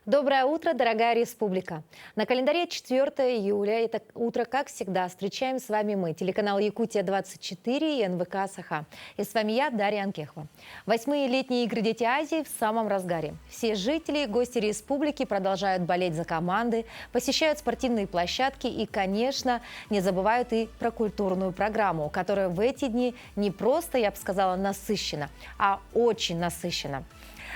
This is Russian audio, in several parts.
Доброе утро, дорогая республика! На календаре 4 июля. Это утро, как всегда, встречаем с вами мы, телеканал Якутия-24 и НВК Саха. И с вами я, Дарья Анкехова. 8-е летние игры «Дети Азии» в самом разгаре. Все жители и гости республики продолжают болеть за команды, посещают спортивные площадки и, конечно, не забывают и про культурную программу, которая в эти дни не просто, я бы сказала, насыщена, а очень насыщена.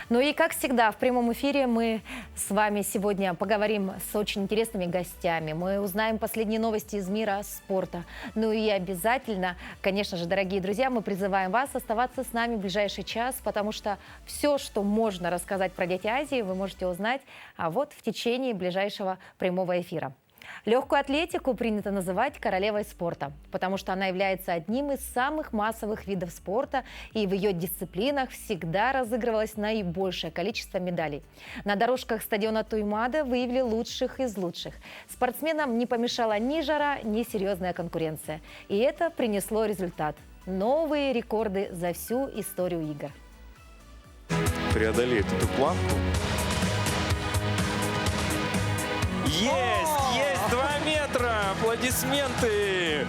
Ну и, как всегда, в прямом эфире мы с вами сегодня поговорим с очень интересными гостями. Мы узнаем последние новости из мира спорта. Ну и обязательно, конечно же, дорогие друзья, мы призываем вас оставаться с нами в ближайший час, потому что все, что можно рассказать про «Дети Азии», вы можете узнать вот в течение ближайшего прямого эфира. Легкую атлетику принято называть королевой спорта, потому что она является одним из самых массовых видов спорта, и в ее дисциплинах всегда разыгрывалось наибольшее количество медалей. На дорожках стадиона Туймада выявили лучших из лучших. Спортсменам не помешала ни жара, ни серьезная конкуренция. И это принесло результат – новые рекорды за всю историю игр. Преодолеть эту планку. Есть 2 метра! Аплодисменты!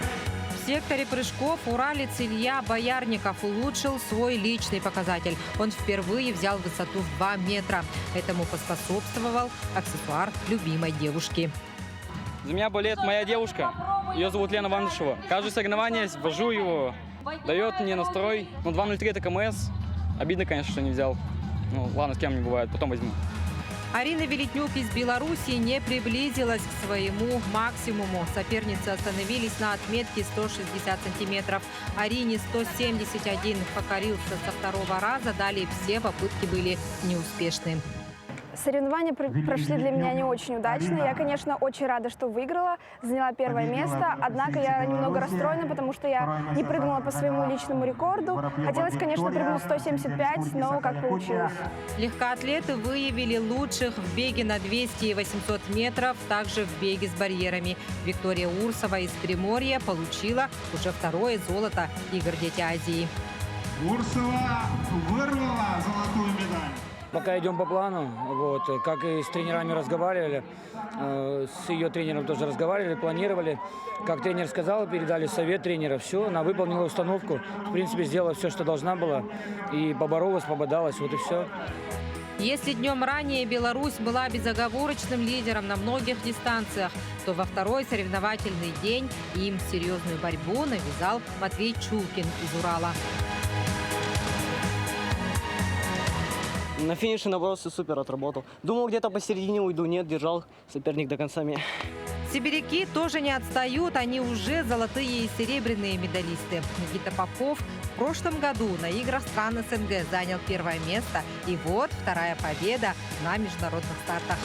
В секторе прыжков уралец Илья Боярников улучшил свой личный показатель. Он впервые взял высоту в 2 метра. Этому поспособствовал аксессуар любимой девушки. За меня болеет моя девушка. Ее зовут Лена Вандышева. Каждое соревнование вожу его, дает мне настрой. 2.03 это КМС. Обидно, конечно, что не взял. Ну ладно, с кем не бывает, потом возьму. Арина Велетнюк из Беларуси не приблизилась к своему максимуму. Соперницы остановились на отметке 160 сантиметров. Арине 171 покорился со 2-го раза. Далее все попытки были неуспешны. Соревнования прошли для меня не очень удачно. Я, конечно, очень рада, что выиграла, заняла 1-е место. Однако я немного расстроена, потому что я не прыгнула по своему личному рекорду. Хотелось, конечно, прыгнуть 175, но как получилось. Легкоатлеты выявили лучших в беге на 200 и 800 метров, также в беге с барьерами. Виктория Урсова из Приморья получила уже 2-е золото игр «Дети Азии». Урсова вырвала золотую медаль. Пока идем по плану, как и с тренерами разговаривали, с ее тренером тоже разговаривали, планировали. Как тренер сказал, передали совет тренера, все, она выполнила установку, в принципе, сделала все, что должна была, и поборолась, пободалась, вот и все. Если днем ранее Беларусь была безоговорочным лидером на многих дистанциях, то во 2-й соревновательный день им серьезную борьбу навязал Матвей Чулкин из Урала. На финише, наоборот, все супер отработал. Думал, где-то посередине уйду. Нет, держал соперник до конца меня. Сибиряки тоже не отстают. Они уже золотые и серебряные медалисты. Никита Попов в прошлом году на играх стран СНГ занял 1-е место. И вот 2-я победа на международных стартах.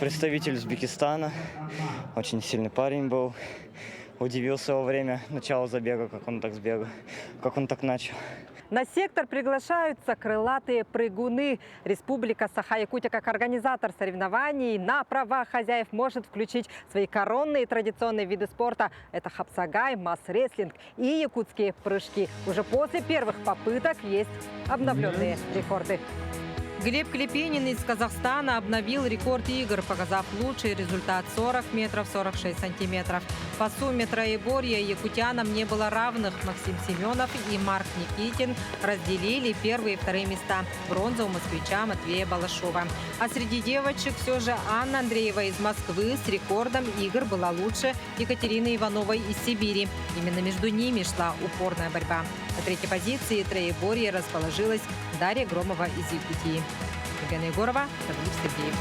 Представитель Узбекистана. Очень сильный парень был. Удивился во время начала забега, как он так сбегал, как он так начал. На сектор приглашаются крылатые прыгуны. Республика Саха-Якутия как организатор соревнований на правах хозяев может включить свои коронные традиционные виды спорта. Это хапсагай, масс-рестлинг и якутские прыжки. Уже после первых попыток есть обновленные рекорды. Глеб Клепенин из Казахстана обновил рекорд игр, показав лучший результат 40 метров 46 сантиметров. По сумме троеборья якутянам не было равных. Максим Семенов и Марк Никитин разделили 1-е и 2-е места. Бронза у москвича Матвея Балашова. А среди девочек все же Анна Андреева из Москвы с рекордом игр была лучше Екатерины Ивановой из Сибири. Именно между ними шла упорная борьба. На 3-й позиции троеборья расположилась Дарья Громова из Якутии. Елена Егорова, Савелий Сергеев.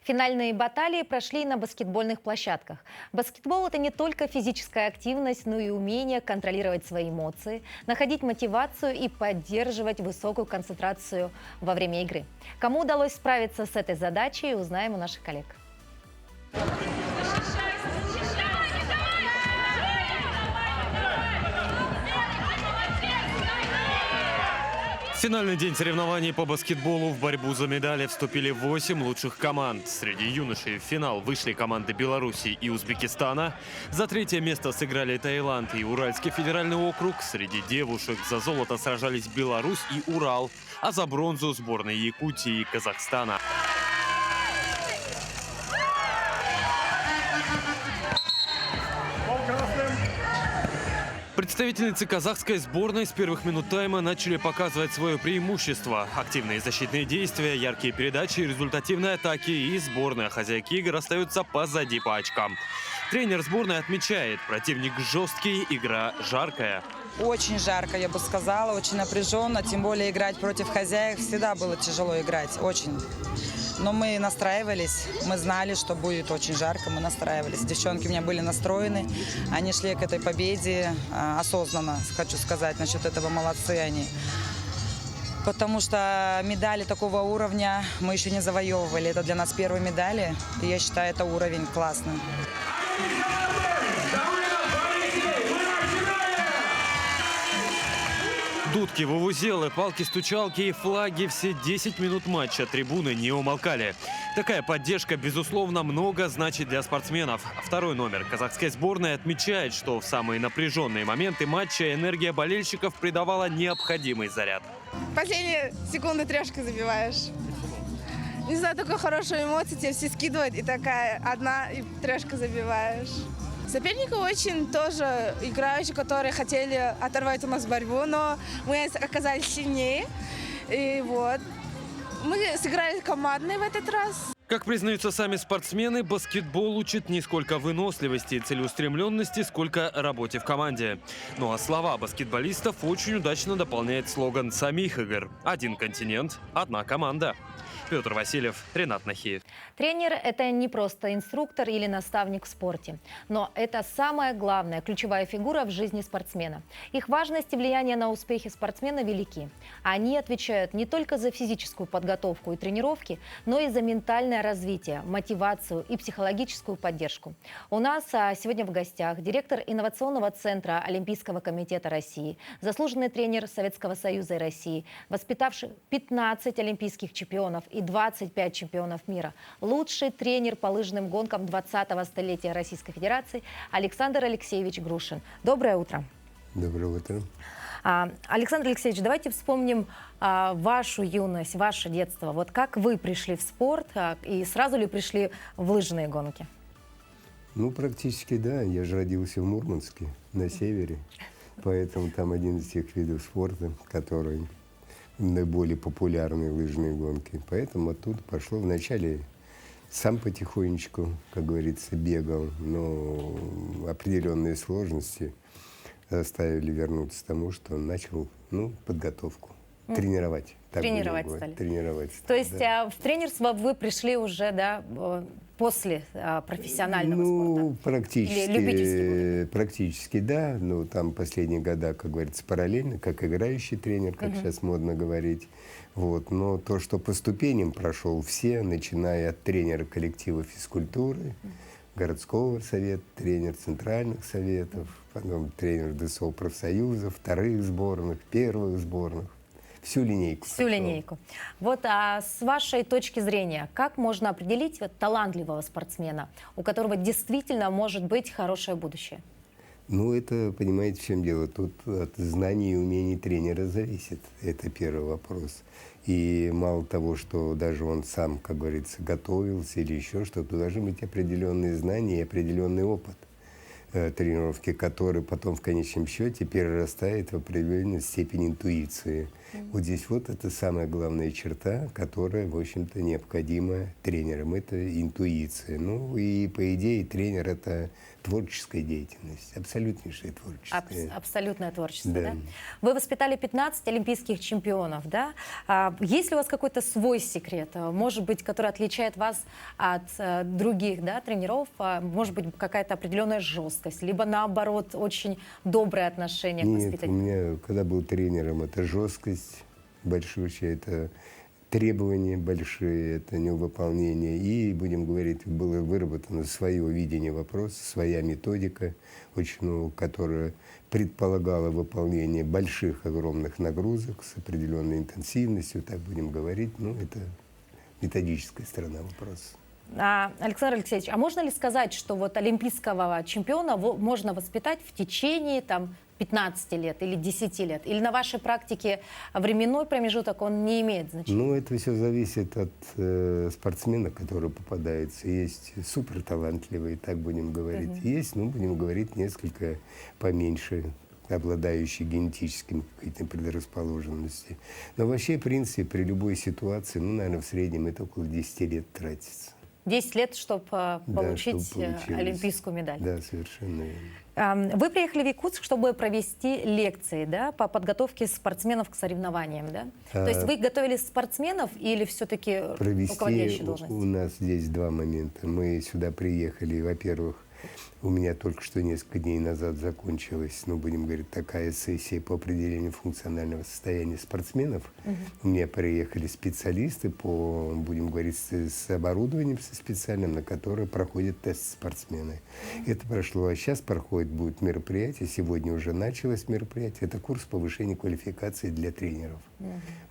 Финальные баталии прошли на баскетбольных площадках. Баскетбол – это не только физическая активность, но и умение контролировать свои эмоции, находить мотивацию и поддерживать высокую концентрацию во время игры. Кому удалось справиться с этой задачей, узнаем у наших коллег. финальный день соревнований по баскетболу. В борьбу за медали вступили 8 лучших команд. Среди юношей в финал вышли команды Беларуси и Узбекистана. За третье место сыграли Таиланд и Уральский федеральный округ. Среди девушек за золото сражались Беларусь и Урал, а за бронзу сборные Якутии и Казахстана. Представительницы казахской сборной с первых минут тайма начали показывать свое преимущество. Активные защитные действия, яркие передачи, результативные атаки, и сборная хозяйки игр остаются позади по очкам. Тренер сборной отмечает, противник жесткий, игра жаркая. Очень жарко, я бы сказала, очень напряженно. Тем более играть против хозяев всегда было тяжело играть, очень. Но мы настраивались, мы знали, что будет очень жарко, мы настраивались. Девчонки у меня были настроены, они шли к этой победе осознанно, хочу сказать, насчет этого молодцы они. Потому что медали такого уровня мы еще не завоевывали. Это для нас первые медали, и я считаю, это уровень классный. Дудки, вувузелы, палки-стучалки и флаги все 10 минут матча трибуны не умолкали. Такая поддержка, безусловно, много значит для спортсменов. Второй номер казахской сборной отмечает, что в самые напряженные моменты матча энергия болельщиков придавала необходимый заряд. Последние секунды трешкой забиваешь. Не знаю, такой хорошие эмоции, тебе все скидывают, и такая одна, и трешка забиваешь. Соперники очень тоже играющие, которые хотели оторвать у нас борьбу, но мы оказались сильнее. И вот. Мы сыграли командный в этот раз. Как признаются сами спортсмены, баскетбол учит не сколько выносливости и целеустремленности, сколько работе в команде. Ну а слова баскетболистов очень удачно дополняет слоган самих игр. Один континент, одна команда. Петр Васильев, Ренат Нахиев. Тренер – это не просто инструктор или наставник в спорте, но это самая главная, ключевая фигура в жизни спортсмена. Их важность и влияние на успехи спортсмена велики. Они отвечают не только за физическую подготовку и тренировки, но и за ментальное развитие, мотивацию и психологическую поддержку. У нас сегодня в гостях директор инновационного центра Олимпийского комитета России, заслуженный тренер Советского Союза и России, воспитавший 15 олимпийских чемпионов и 25 чемпионов мира, лучший тренер по лыжным гонкам 20-го столетия Российской Федерации Александр Алексеевич Грушин. Доброе утро. Доброе утро. Александр Алексеевич, давайте вспомним вашу юность, ваше детство. Вот как вы пришли в спорт и сразу ли пришли в лыжные гонки? Ну, практически да. Я же родился в Мурманске, на севере. Поэтому там один из тех видов спорта, который наиболее популярные лыжные гонки. Поэтому оттуда пошло. Вначале сам потихонечку, как говорится, бегал, но определенные сложности заставили вернуться к тому, что он начал подготовку, тренировать. Тренировать стали. Тренировать. То есть да. в тренерство вы пришли уже, да, после профессионального спорта? Практически, да. Но там последние года, как говорится, параллельно, как играющий тренер, как сейчас модно говорить. Вот. Но то, что по ступеням прошел все, начиная от тренера коллектива физкультуры, городского совета, тренер центральных советов, потом тренер ДСО профсоюзов, вторых сборных, первых сборных. Всю линейку. Всю линейку. Вот, а с вашей точки зрения, как можно определить талантливого спортсмена, у которого действительно может быть хорошее будущее? Ну, это, понимаете, в чем дело? Тут от знаний и умений тренера зависит. Это первый вопрос. И мало того, что даже он сам, как говорится, готовился или еще что-то, должны быть определенные знания и определенный опыт тренировки, который потом в конечном счете перерастает в определенную степень интуиции. Вот здесь вот это самая главная черта, которая, в общем-то, необходима тренерам. Это интуиция. Ну и, по идее, тренер — это творческая деятельность, абсолютнейшая творческая. Абсолютное творчество, да. Да? Вы воспитали 15 олимпийских чемпионов, да? Есть ли у вас какой-то свой секрет, может быть, который отличает вас от других, да, тренеров? Может быть, какая-то определенная жесткость, либо наоборот, очень доброе отношение к воспитанию? Нет, у меня, когда был тренером, это жесткость большущая, это требования большие, это невыполнение. И, будем говорить, было выработано свое видение вопроса, своя методика, очень, которая предполагала выполнение больших, огромных нагрузок с определенной интенсивностью, так будем говорить. Ну, это методическая сторона вопроса. Александр Алексеевич, а можно ли сказать, что вот олимпийского чемпиона можно воспитать в течение 15 лет или 10 лет? Или на вашей практике временной промежуток он не имеет значения? Ну, это все зависит от спортсмена, который попадается. Есть суперталантливые, так будем говорить. Есть, будем говорить, несколько поменьше, обладающие генетическими какими-то предрасположенностями. Но вообще, в принципе, при любой ситуации, наверное, в среднем это около 10 лет тратится. 10 лет, чтобы получить чтобы олимпийскую медаль. Да, совершенно верно. Вы приехали в Якутск, чтобы провести лекции, да, по подготовке спортсменов к соревнованиям, да? То есть вы готовили спортсменов или все-таки руководящие должности? У нас здесь два момента. Мы сюда приехали, во-первых, у меня только что несколько дней назад закончилась, будем говорить, такая сессия по определению функционального состояния спортсменов. У меня приехали специалисты по, будем говорить, с оборудованием специальным, на которое проходят тест спортсмены. Это прошло, а сейчас будет мероприятие, сегодня уже началось мероприятие, это курс повышения квалификации для тренеров.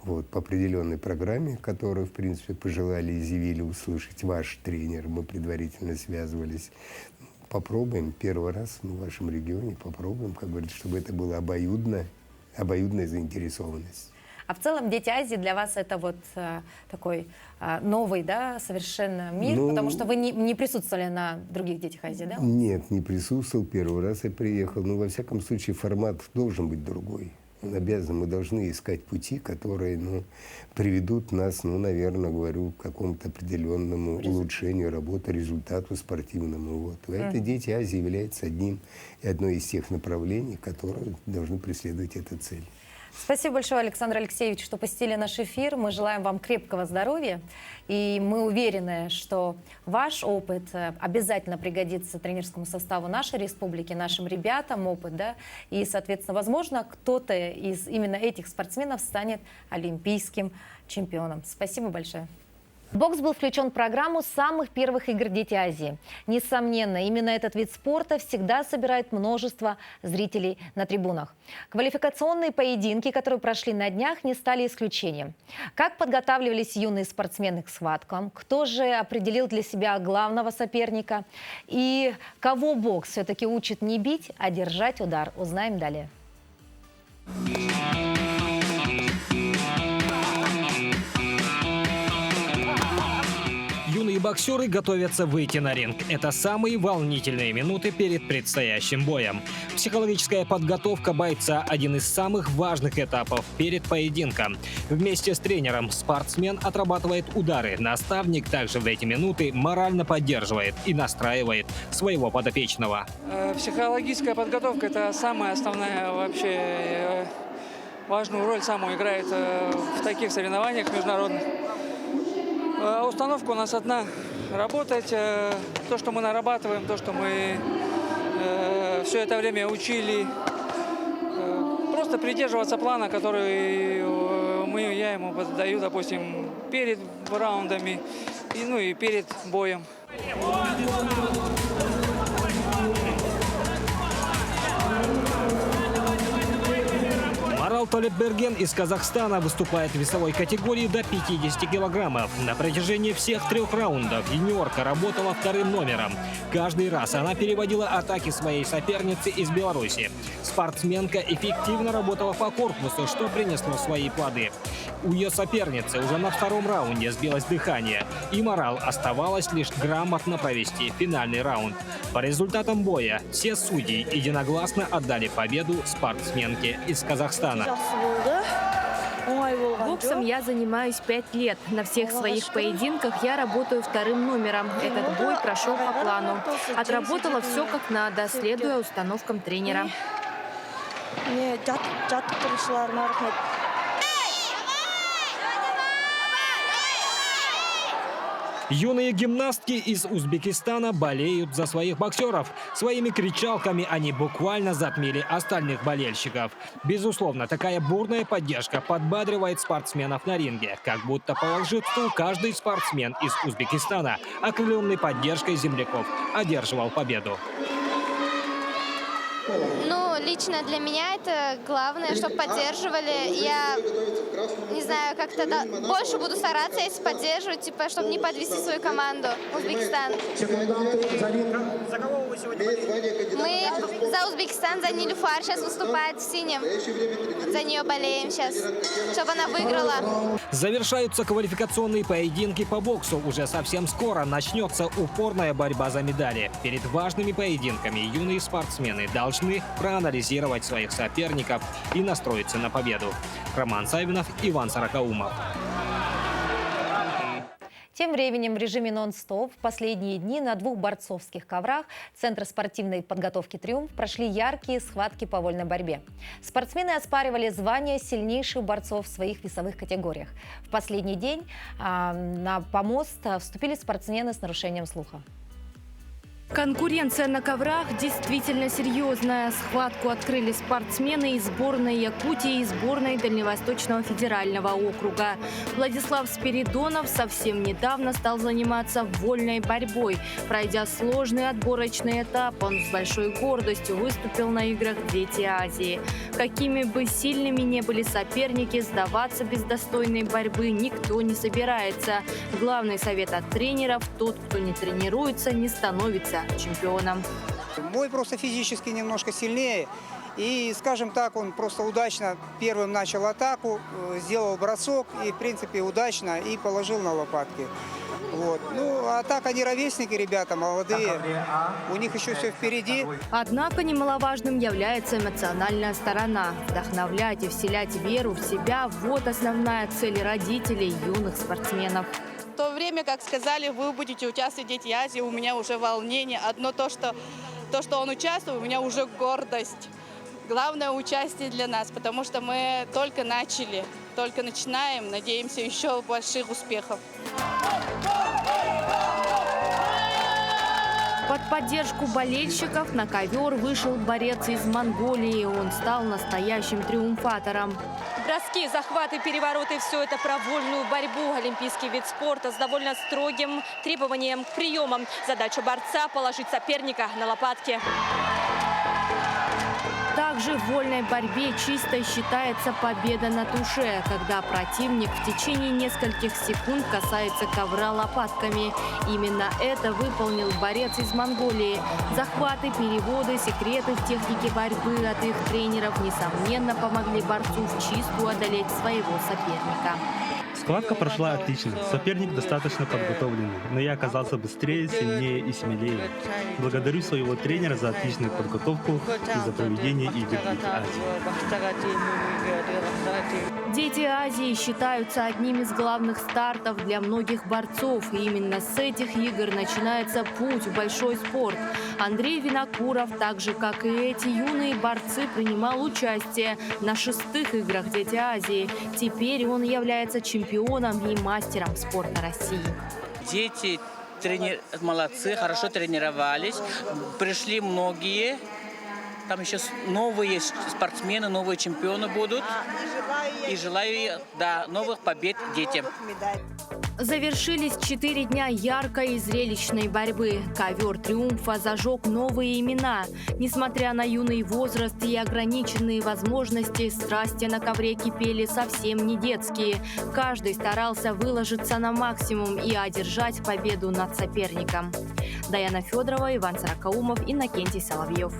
Вот, по определенной программе, которую, в принципе, пожелали, изъявили услышать ваш тренер, мы предварительно связывались. Попробуем первый раз в вашем регионе, попробуем, как говорится, чтобы это была обоюдная заинтересованность. А в целом Дети Азии для вас это вот такой новый, да, совершенно мир, потому что вы не присутствовали на других Детях Азии, да? Нет, не присутствовал, первый раз я приехал, но во всяком случае формат должен быть другой. Мы должны искать пути, которые приведут нас, наверное, говорю, к какому-то определенному улучшению работы, результату спортивному. Вот. Это Дети Азии является одной из тех направлений, которые должны преследовать эту цель. Спасибо большое, Александр Алексеевич, что посетили наш эфир. Мы желаем вам крепкого здоровья. И мы уверены, что ваш опыт обязательно пригодится тренерскому составу нашей республики, нашим ребятам опыт, да. И, соответственно, возможно, кто-то из именно этих спортсменов станет олимпийским чемпионом. Спасибо большое. Бокс был включен в программу самых первых игр Дети Азии. Несомненно, именно этот вид спорта всегда собирает множество зрителей на трибунах. Квалификационные поединки, которые прошли на днях, не стали исключением. Как подготавливались юные спортсмены к схваткам? Кто же определил для себя главного соперника? И кого бокс все-таки учит не бить, а держать удар? Узнаем далее. Юные боксеры готовятся выйти на ринг. Это самые волнительные минуты перед предстоящим боем. Психологическая подготовка бойца – один из самых важных этапов перед поединком. Вместе с тренером спортсмен отрабатывает удары. Наставник также в эти минуты морально поддерживает и настраивает своего подопечного. Психологическая подготовка – это самая основная вообще важную роль самую играет в таких соревнованиях международных. Установка у нас одна – работать. То, что мы нарабатываем, то, что мы все это время учили. Просто придерживаться плана, который я ему даю, допустим, перед раундами и перед боем. Марал Толепберген из Казахстана выступает в весовой категории до 50 килограммов. На протяжении всех 3 раундов юниорка работала вторым номером. Каждый раз она переводила атаки своей соперницы из Беларуси. Спортсменка эффективно работала по корпусу, что принесло свои плоды. У ее соперницы уже на 2-м раунде сбилось дыхание, и Марал оставалось лишь грамотно провести финальный раунд. По результатам боя все судьи единогласно отдали победу спортсменке из Казахстана. Боксом я занимаюсь 5 лет. На всех своих поединках я работаю 2-м номером. Этот бой прошел по плану. Отработала все как надо, следуя установкам тренера. Юные гимнастки из Узбекистана болеют за своих боксеров. Своими кричалками они буквально затмили остальных болельщиков. Безусловно, такая бурная поддержка подбадривает спортсменов на ринге. Как будто по волшебству каждый спортсмен из Узбекистана, окрыленный поддержкой земляков, одерживал победу. Ну, лично для меня это главное, чтобы поддерживали. Я, не знаю, как-то больше буду стараться, если поддерживать, типа, чтобы не подвести свою команду Узбекистан. За кого вы сегодня болеете? Мы за Узбекистан, за Нилюфар сейчас выступает в синем. За нее болеем сейчас, чтобы она выиграла. Завершаются квалификационные поединки по боксу. Уже совсем скоро начнется упорная борьба за медали. Перед важными поединками юные спортсмены должны проанализировать своих соперников и настроиться на победу. Роман Савинов, Иван Саракаумов. Тем временем в режиме нон-стоп в последние дни на двух борцовских коврах Центра спортивной подготовки «Триумф» прошли яркие схватки по вольной борьбе. Спортсмены оспаривали звание сильнейших борцов в своих весовых категориях. В последний день на помост вступили спортсмены с нарушением слуха. Конкуренция на коврах действительно серьезная. Схватку открыли спортсмены из сборной Якутии и сборной Дальневосточного федерального округа. Владислав Спиридонов совсем недавно стал заниматься вольной борьбой. Пройдя сложный отборочный этап, он с большой гордостью выступил на играх «Дети Азии». Какими бы сильными ни были соперники, сдаваться без достойной борьбы никто не собирается. Главный совет от тренеров – тот, кто не тренируется, не становится чемпионом. Бой просто физически немножко сильнее. И, скажем так, он просто удачно первым начал атаку, сделал бросок и, в принципе, удачно и положил на лопатки. Вот. Ну, а так они ровесники, ребята, молодые. У них еще все впереди. Однако немаловажным является эмоциональная сторона. Вдохновлять и вселять веру в себя – вот основная цель родителей юных спортсменов. В то время, как сказали, вы будете участвовать в «Дети Азии», у меня уже волнение. Одно то, что он участвует, у меня уже гордость. Главное участие для нас, потому что мы только начали, только начинаем. Надеемся еще больших успехов. Под поддержку болельщиков на ковер вышел борец из Монголии. Он стал настоящим триумфатором. Броски, захваты, перевороты – все это про вольную борьбу. Олимпийский вид спорта с довольно строгим требованием к приемам. Задача борца – положить соперника на лопатки. Также в вольной борьбе чисто считается победа на туше, когда противник в течение нескольких секунд касается ковра лопатками. Именно это выполнил борец из Монголии. Захваты, переводы, секреты в технике борьбы от их тренеров несомненно помогли борцу в чистую одолеть своего соперника. Схватка прошла отлично. Соперник достаточно подготовленный, но я оказался быстрее, сильнее и смелее. Благодарю своего тренера за отличную подготовку и за проведение игр «Дети Азии». «Дети Азии» считаются одним из главных стартов для многих борцов. И именно с этих игр начинается путь в большой спорт. Андрей Винокуров, так же как и эти юные борцы, принимал участие на 6-х играх «Дети Азии». Теперь он является чемпионом и мастером спорта России. Дети молодцы, хорошо тренировались, пришли многие. Там еще новые спортсмены, новые чемпионы будут. И желаю новых побед детям. Завершились 4 дня яркой и зрелищной борьбы. Ковер «Триумфа» зажег новые имена. Несмотря на юный возраст и ограниченные возможности, страсти на ковре кипели совсем не детские. Каждый старался выложиться на максимум и одержать победу над соперником. Даяна Федорова, Иван Саракаумов, Иннокентий Соловьев.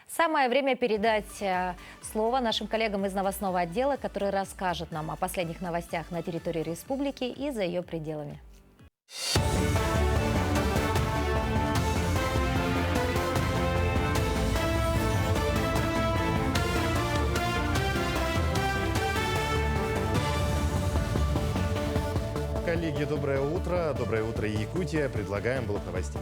Самое время передать слово нашим коллегам из новостного отдела, которые расскажут нам о последних новостях на территории республики и за ее пределами. Коллеги, доброе утро. Доброе утро, Якутия. Предлагаем блок новостей.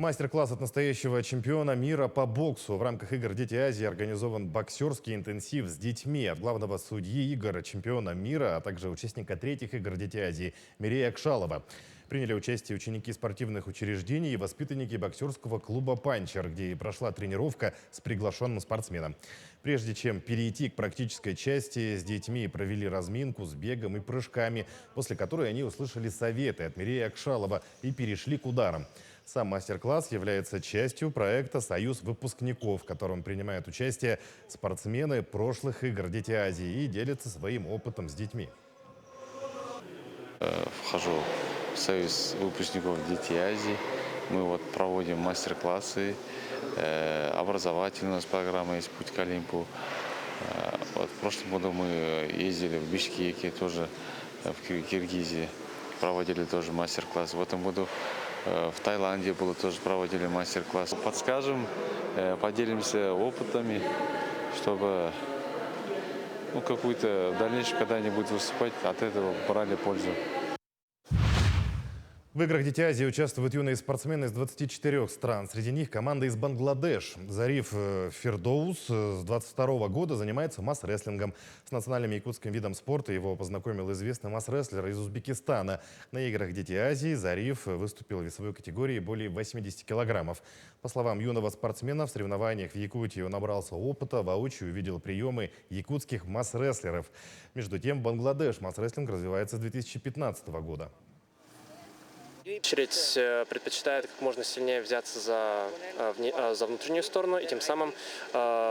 Мастер-класс от настоящего чемпиона мира по боксу. В рамках игр «Дети Азии» организован боксерский интенсив с детьми. От главного судьи игр, чемпиона мира, а также участника третьих игр «Дети Азии» Мирея Акшалова. Приняли участие ученики спортивных учреждений и воспитанники боксерского клуба «Панчер», где и прошла тренировка с приглашенным спортсменом. Прежде чем перейти к практической части, с детьми провели разминку с бегом и прыжками, после которой они услышали советы от Мирея Акшалова и перешли к ударам. Сам мастер-класс является частью проекта «Союз выпускников», в котором принимают участие спортсмены прошлых игр «Дети Азии» и делятся своим опытом с детьми. Вхожу в Союз выпускников «Дети Азии». Мы проводим мастер-классы, образовательная программа есть «Путь к Олимпу». В прошлом году мы ездили в Бишкеке, тоже в Киргизии, проводили тоже мастер-класс. В этом году в Таиланде тоже проводили мастер-класс. Подскажем, поделимся опытами, чтобы какую-то в дальнейшем, когда они будут выступать, от этого брали пользу. В играх «Дети Азии» участвуют юные спортсмены из 24 стран. Среди них команда из Бангладеш. Зариф Фирдоус с 22 года занимается масс-рестлингом. С национальным якутским видом спорта его познакомил известный масс-рестлер из Узбекистана. На играх «Дети Азии» Зариф выступил в весовой категории более 80 килограммов. По словам юного спортсмена, в соревнованиях в Якутии он набрался опыта, воочию увидел приемы якутских масс-рестлеров. Между тем, в Бангладеш масс-рестлинг развивается с 2015 года. В первую очередь предпочитают как можно сильнее взяться за внутреннюю сторону и тем самым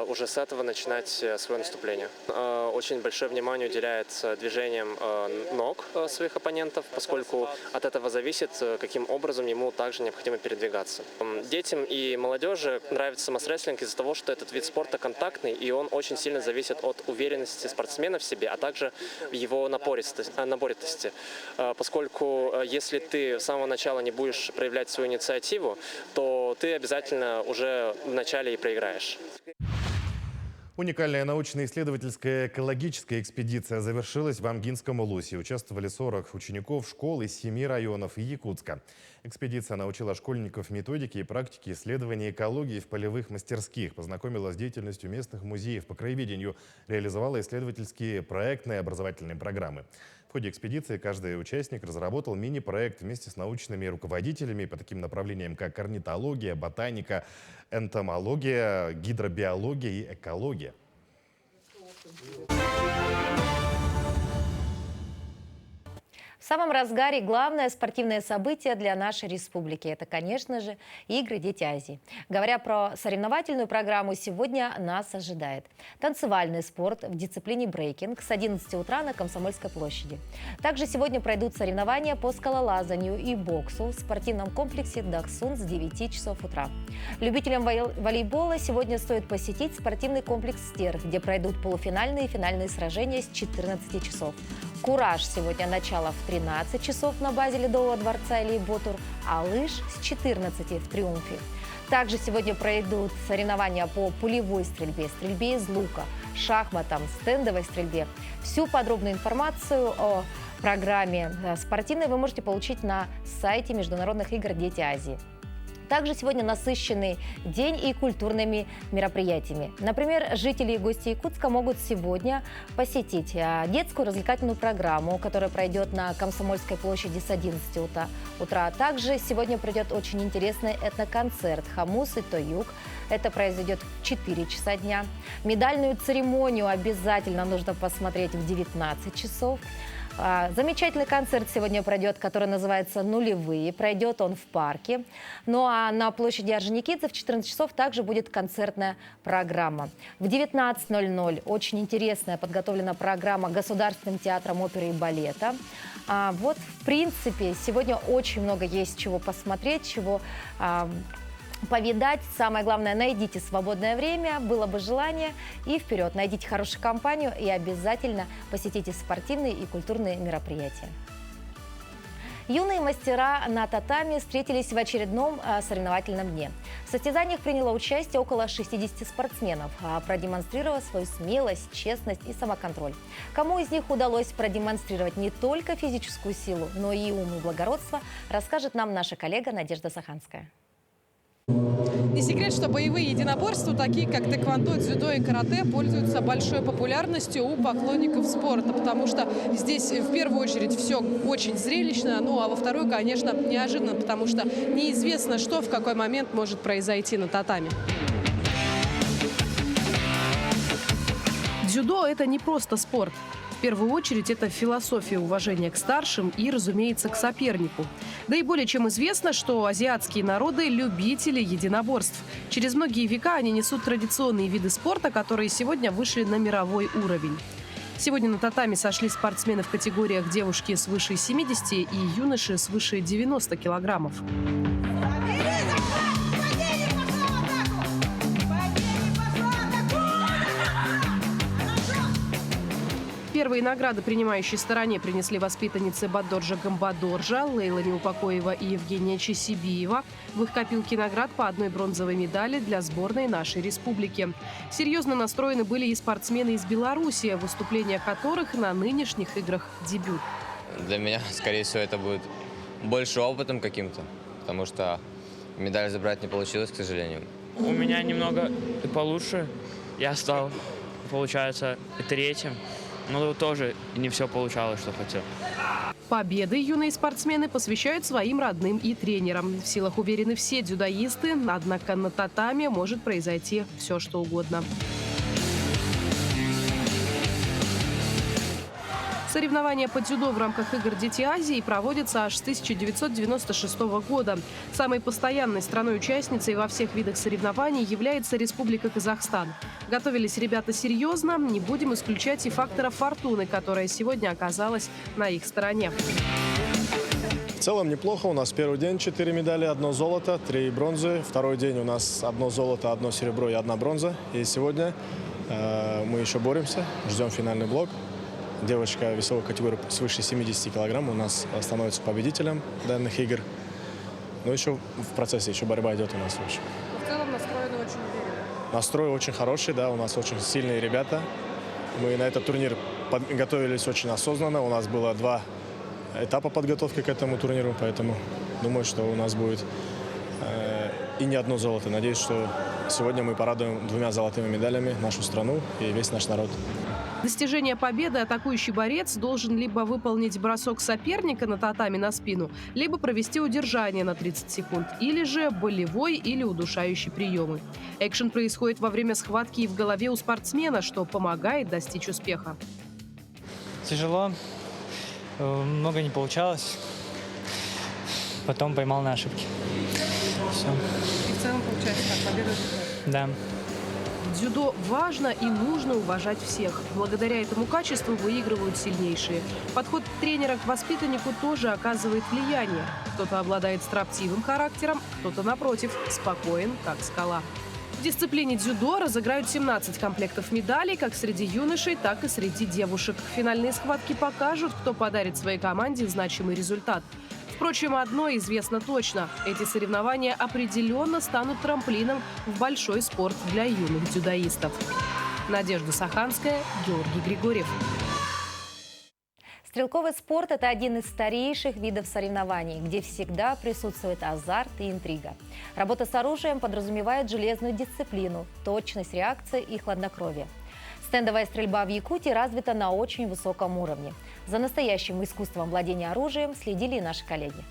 уже с этого начинать свое наступление. Очень большое внимание уделяется движениям ног своих оппонентов, поскольку от этого зависит, каким образом ему также необходимо передвигаться. Детям и молодежи нравится масс-рестлинг из-за того, что этот вид спорта контактный, и он очень сильно зависит от уверенности спортсмена в себе, а также его напористости. Поскольку если ты с самого начала не будешь проявлять свою инициативу, то ты обязательно уже в начале и проиграешь. Уникальная научно-исследовательская экологическая экспедиция завершилась в Амгинском улусе. Участвовали 40 учеников школ из 7 районов и Якутска. Экспедиция научила школьников методике и практике исследования экологии в полевых мастерских, познакомила с деятельностью местных музеев по краеведению, реализовала исследовательские проектные образовательные программы. В ходе экспедиции каждый участник разработал мини-проект вместе с научными руководителями по таким направлениям, как орнитология, ботаника, энтомология, гидробиология и экология. В самом разгаре главное спортивное событие для нашей республики – это, конечно же, игры «Дети Азии». Говоря про соревновательную программу, сегодня нас ожидает танцевальный спорт в дисциплине брейкинг с 11 утра на Комсомольской площади. Также сегодня пройдут соревнования по скалолазанию и боксу в спортивном комплексе «Дахсун» с 9 часов утра. Любителям волейбола сегодня стоит посетить спортивный комплекс «Стерх», где пройдут полуфинальные и финальные сражения с 14 часов. «Кураж» сегодня начало в 13 часов на базе Ледового дворца Ильи Ботур, а «Лыж» с 14 в «Триумфе». Также сегодня пройдут соревнования по пулевой стрельбе, стрельбе из лука, шахматам, стендовой стрельбе. Всю подробную информацию о программе спортивной вы можете получить на сайте Международных игр «Дети Азии». Также сегодня насыщенный день и культурными мероприятиями. Например, жители и гости Якутска могут сегодня посетить детскую развлекательную программу, которая пройдет на Комсомольской площади с 11 утра. Также сегодня пройдет очень интересный этноконцерт «Хамус и Тоюк». Это произойдет в 4 часа дня. Медальную церемонию обязательно нужно посмотреть в 19 часов. Замечательный концерт сегодня пройдет, который называется «Нулевые». Пройдет он в парке. Ну а на площади Орджоникидзе в 14 часов также будет концертная программа. В 19:00 очень интересная подготовлена программа Государственным театром оперы и балета. В принципе, сегодня очень много есть чего посмотреть, чего повидать. Самое главное, найдите свободное время, было бы желание, и вперед. Найдите хорошую компанию и обязательно посетите спортивные и культурные мероприятия. Юные мастера на татами встретились в очередном соревновательном дне. В состязаниях приняло участие около 60 спортсменов, продемонстрировав свою смелость, честность и самоконтроль. Кому из них удалось продемонстрировать не только физическую силу, но и ум и благородство, расскажет нам наша коллега Надежда Саханская. Не секрет, что боевые единоборства, такие как тэквондо, дзюдо и карате, пользуются большой популярностью у поклонников спорта, потому что здесь в первую очередь все очень зрелищно, ну а во вторую, конечно, неожиданно, потому что неизвестно, что в какой момент может произойти на татами. Дзюдо – это не просто спорт. В первую очередь это философия уважения к старшим и, разумеется, к сопернику. Да и более чем известно, что азиатские народы – любители единоборств. Через многие века они несут традиционные виды спорта, которые сегодня вышли на мировой уровень. Сегодня на татами сошли спортсмены в категориях девушки свыше 70 и юноши свыше 90 килограммов. Первые награды принимающей стороне принесли воспитанницы Бадоржа Гамбадоржа, Лейла Неупокоева и Евгения Чесибиева. В их копилке наград по одной бронзовой медали для сборной нашей республики. Серьезно настроены были и спортсмены из Беларуси, выступления которых на нынешних играх дебют. Для меня, скорее всего, это будет больше опытом каким-то, потому что медаль забрать не получилось, к сожалению. У меня немного получше. Я стал, получается, третьим. Но тоже не все получалось, что хотел. Победы юные спортсмены посвящают своим родным и тренерам. В силах уверены все дзюдоисты, однако на татами может произойти все, что угодно. Соревнования по дзюдо в рамках игр «Дети Азии» проводятся аж с 1996 года. Самой постоянной страной-участницей во всех видах соревнований является Республика Казахстан. Готовились ребята серьезно, не будем исключать и фактора фортуны, которая сегодня оказалась на их стороне. В целом неплохо. У нас первый день 4 медали, 1 золото, 3 бронзы. Второй день у нас 1 золото, 1 серебро и 1 бронза. И сегодня мы еще боремся, ждем финальный блок. Девочка весовой категории свыше 70 килограмм у нас становится победителем данных игр. Но еще в процессе, еще борьба идет у нас. В целом настроены очень уверенно. Настрой очень хороший, да, у нас очень сильные ребята. Мы на этот турнир готовились очень осознанно. У нас было 2 этапа подготовки к этому турниру, поэтому думаю, что у нас будет и не 1 золото. Надеюсь, что сегодня мы порадуем 2 золотыми медалями нашу страну и весь наш народ. Достижение победы атакующий борец должен либо выполнить бросок соперника на татами на спину, либо провести удержание на 30 секунд, или же болевой или удушающий приемы. Экшен происходит во время схватки и в голове у спортсмена, что помогает достичь успеха. Тяжело, много не получалось, потом поймал на ошибки. Все. И в целом получается так, победа? Да. Дзюдо важно и нужно уважать всех. Благодаря этому качеству выигрывают сильнейшие. Подход тренера к воспитаннику тоже оказывает влияние. Кто-то обладает строптивым характером, кто-то, напротив, спокоен, как скала. В дисциплине дзюдо разыграют 17 комплектов медалей как среди юношей, так и среди девушек. Финальные схватки покажут, кто подарит своей команде значимый результат. Впрочем, одно известно точно – эти соревнования определенно станут трамплином в большой спорт для юных дзюдоистов. Надежда Саханская, Георгий Григорьев. Стрелковый спорт – это один из старейших видов соревнований, где всегда присутствует азарт и интрига. Работа с оружием подразумевает железную дисциплину, точность реакции и хладнокровие. Стендовая стрельба в Якутии развита на очень высоком уровне. За настоящим искусством владения оружием следили и наши коллеги.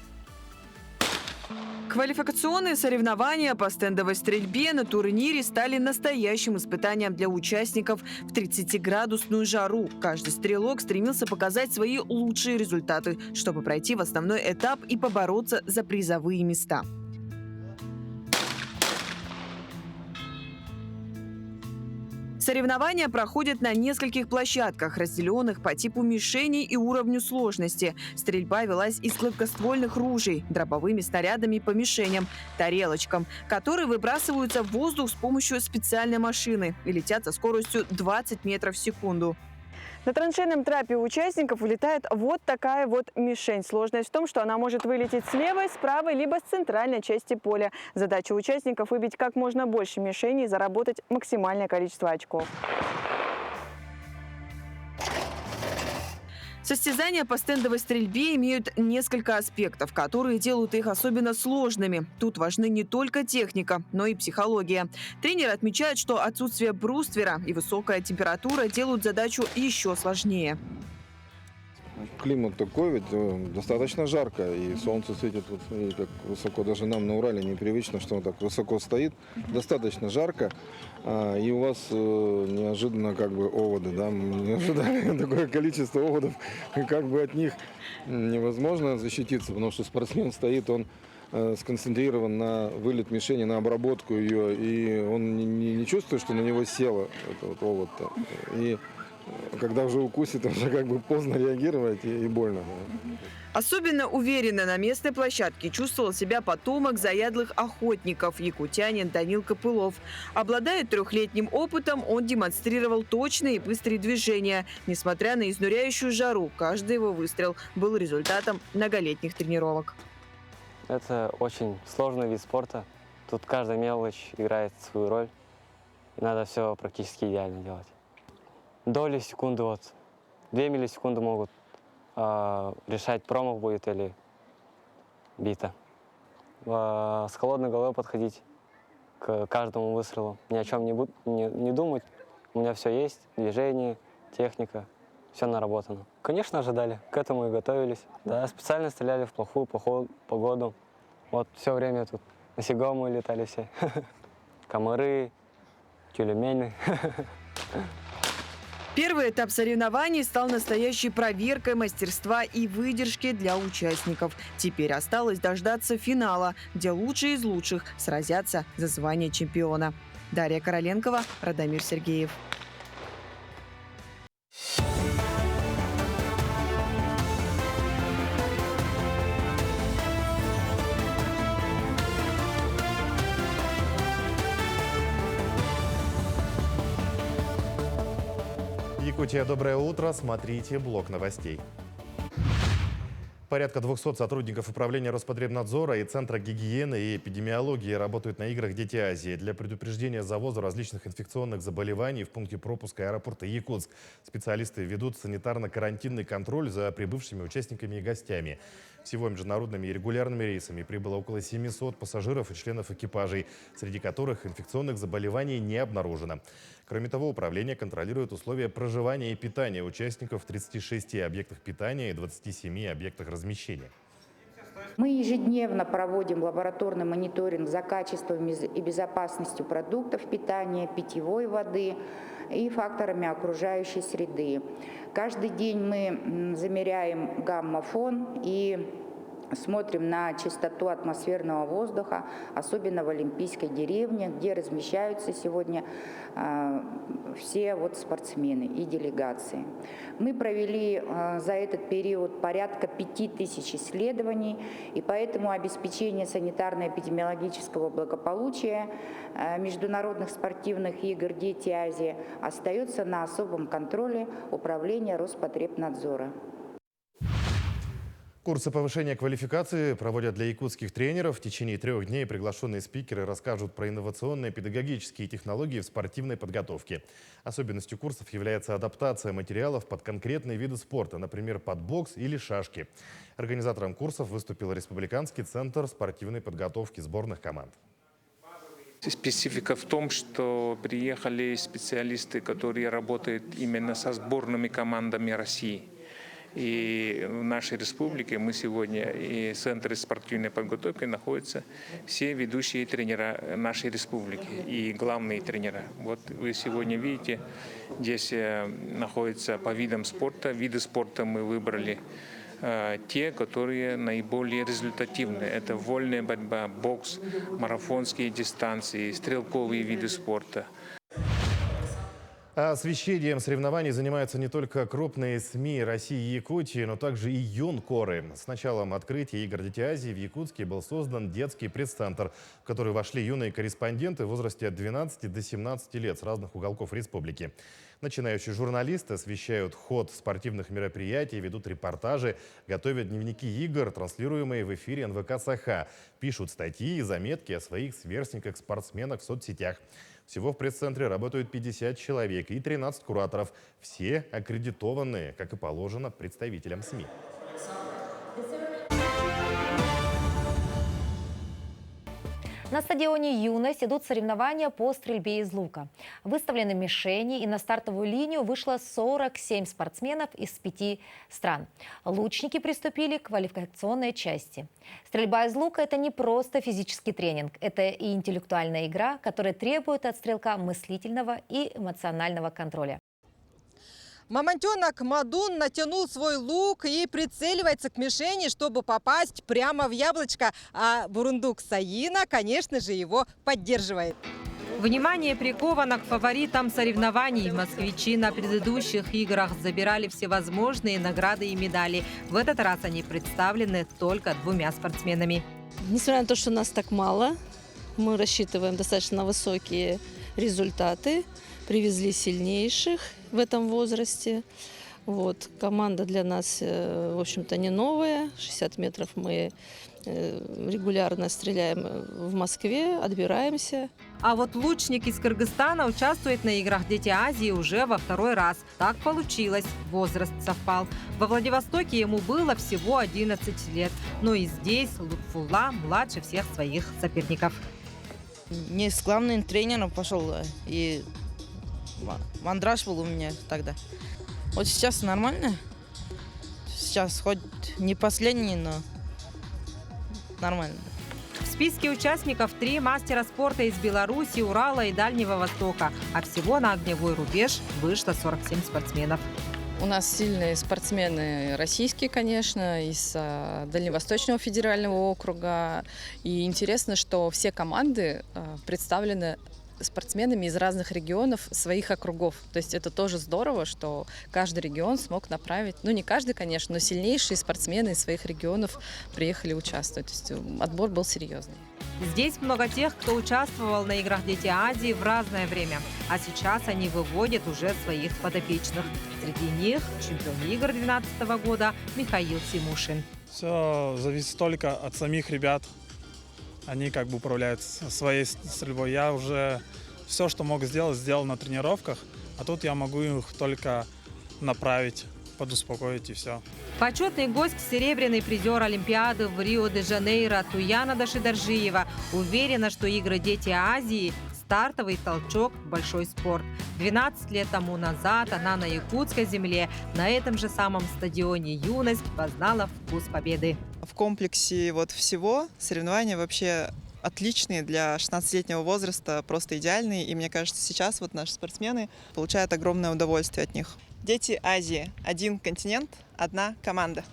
Квалификационные соревнования по стендовой стрельбе на турнире стали настоящим испытанием для участников в 30-градусную жару. Каждый стрелок стремился показать свои лучшие результаты, чтобы пройти в основной этап и побороться за призовые места. Соревнования проходят на нескольких площадках, разделенных по типу мишеней и уровню сложности. Стрельба велась из гладкоствольных ружей, дробовыми снарядами по мишеням, тарелочкам, которые выбрасываются в воздух с помощью специальной машины и летят со скоростью 20 метров в секунду. На траншейном трапе у участников улетает вот такая вот мишень. Сложность в том, что она может вылететь с левой, с правой, либо с центральной части поля. Задача участников – выбить как можно больше мишеней и заработать максимальное количество очков. Состязания по стендовой стрельбе имеют несколько аспектов, которые делают их особенно сложными. Тут важны не только техника, но и психология. Тренеры отмечают, что отсутствие бруствера и высокая температура делают задачу еще сложнее. Климат такой, ведь достаточно жарко, и солнце светит вот, и как высоко, даже нам на Урале непривычно, что он так высоко стоит, достаточно жарко, и у вас неожиданно как бы оводы, да, мы не ожидали такое количество оводов, и как бы от них невозможно защититься, потому что спортсмен стоит, он сконцентрирован на вылет мишени, на обработку ее, и он не чувствует, что на него село это вот овод-то. И когда уже укусит, уже как бы поздно реагировать и больно. Особенно уверенно на местной площадке чувствовал себя потомок заядлых охотников, якутянин Данил Копылов. Обладая трехлетним опытом, он демонстрировал точные и быстрые движения. Несмотря на изнуряющую жару, каждый его выстрел был результатом многолетних тренировок. Это очень сложный вид спорта. Тут каждая мелочь играет свою роль. И надо все практически идеально делать. Доли секунды, вот 2 миллисекунды могут решать, промах будет или бита. С холодной головой подходить к каждому выстрелу. Ни о чем не думать. У меня все есть, движение, техника, все наработано. Конечно, ожидали, к этому и готовились. Да, специально стреляли в плохую погоду. Вот все время тут насекомые летали все. Комары, тюлемени. Первый этап соревнований стал настоящей проверкой мастерства и выдержки для участников. Теперь осталось дождаться финала, где лучшие из лучших сразятся за звание чемпиона. Дарья Короленкова, Радомир Сергеев. Якутия, доброе утро. Смотрите блок новостей. Порядка 200 сотрудников управления Роспотребнадзора и Центра гигиены и эпидемиологии работают на играх «Дети Азии» для предупреждения завоза различных инфекционных заболеваний в пункте пропуска аэропорта Якутск. Специалисты ведут санитарно-карантинный контроль за прибывшими участниками и гостями. Всего международными и регулярными рейсами прибыло около 700 пассажиров и членов экипажей, среди которых инфекционных заболеваний не обнаружено. Кроме того, управление контролирует условия проживания и питания участников в 36 объектах питания и 27 объектах размещения. Мы ежедневно проводим лабораторный мониторинг за качеством и безопасностью продуктов питания, питьевой воды и факторами окружающей среды. Каждый день мы замеряем гамма-фон и смотрим на чистоту атмосферного воздуха, особенно в Олимпийской деревне, где размещаются сегодня все спортсмены и делегации. Мы провели за этот период порядка 5000 исследований, и поэтому обеспечение санитарно-эпидемиологического благополучия международных спортивных игр «Дети Азии» остается на особом контроле управления Роспотребнадзора. Курсы повышения квалификации проводят для якутских тренеров. В течение 3 дней приглашенные спикеры расскажут про инновационные педагогические технологии в спортивной подготовке. Особенностью курсов является адаптация материалов под конкретные виды спорта, например, под бокс или шашки. Организатором курсов выступил Республиканский центр спортивной подготовки сборных команд. Специфика в том, что приехали специалисты, которые работают именно со сборными командами России. И в нашей республике мы сегодня и в Центре спортивной подготовки находятся все ведущие тренера нашей республики и главные тренера. Вот вы сегодня видите, здесь находятся по видам спорта. Виды спорта мы выбрали те, которые наиболее результативны. Это вольная борьба, бокс, марафонские дистанции, стрелковые виды спорта. Освещением соревнований занимаются не только крупные СМИ России и Якутии, но также и юнкоры. С началом открытия игр «Дети Азии» в Якутске был создан детский пресс-центр, в который вошли юные корреспонденты в возрасте от 12 до 17 лет с разных уголков республики. Начинающие журналисты освещают ход спортивных мероприятий, ведут репортажи, готовят дневники игр, транслируемые в эфире НВК «Саха», пишут статьи и заметки о своих сверстниках-спортсменах в соцсетях. Всего в пресс-центре работают 50 человек и 13 кураторов. Все аккредитованные, как и положено, представителям СМИ. На стадионе «Юность» идут соревнования по стрельбе из лука. Выставлены мишени, и на стартовую линию вышло 47 спортсменов из 5 стран. Лучники приступили к квалификационной части. Стрельба из лука – это не просто физический тренинг. Это и интеллектуальная игра, которая требует от стрелка мыслительного и эмоционального контроля. Мамонтенок Мадун натянул свой лук и прицеливается к мишени, чтобы попасть прямо в яблочко. А бурундук Саина, конечно же, его поддерживает. Внимание приковано к фаворитам соревнований. Москвичи на предыдущих играх забирали всевозможные награды и медали. В этот раз они представлены только 2 спортсменами. Несмотря на то, что нас так мало, мы рассчитываем достаточно высокие результаты. Привезли сильнейших в этом возрасте. Вот. Команда для нас, в общем-то, не новая. 60 метров мы регулярно стреляем в Москве, отбираемся. А вот лучник из Кыргызстана участвует на играх «Дети Азии» уже во 2-й раз. Так получилось, возраст совпал. Во Владивостоке ему было всего 11 лет. Но и здесь Лутфулла младше всех своих соперников. Не с главным тренером пошел, и мандраж был у меня тогда. Вот сейчас нормально. Сейчас хоть не последний, но нормально. В списке участников 3 мастера спорта из Беларуси, Урала и Дальнего Востока. А всего на огневой рубеж вышло 47 спортсменов. У нас сильные спортсмены российские, конечно, из Дальневосточного федерального округа. И интересно, что все команды представлены спортсменами из разных регионов своих округов. То есть это тоже здорово, что каждый регион смог направить, ну не каждый, конечно, но сильнейшие спортсмены из своих регионов приехали участвовать. То есть отбор был серьезный. Здесь много тех, кто участвовал на играх «Дети Азии» в разное время. А сейчас они выводят уже своих подопечных. Среди них чемпион игр 2012 года Михаил Симушин. Все зависит только от самих ребят. Они как бы управляют своей стрельбой. Я уже все, что мог сделать, сделал на тренировках. А тут я могу их только направить, подуспокоить и все. Почетный гость, серебряный призер Олимпиады в Рио-де-Жанейро Туяна Дашидаржиева уверена, что игры «Дети Азии» – стартовый толчок в большой спорт. 12 лет тому назад она на якутской земле, на этом же самом стадионе «Юность» познала вкус победы. В комплексе вот всего соревнования вообще отличные для 16-летнего возраста, просто идеальные. И мне кажется, сейчас вот наши спортсмены получают огромное удовольствие от них. Дети Азии. 1 континент, 1 команда.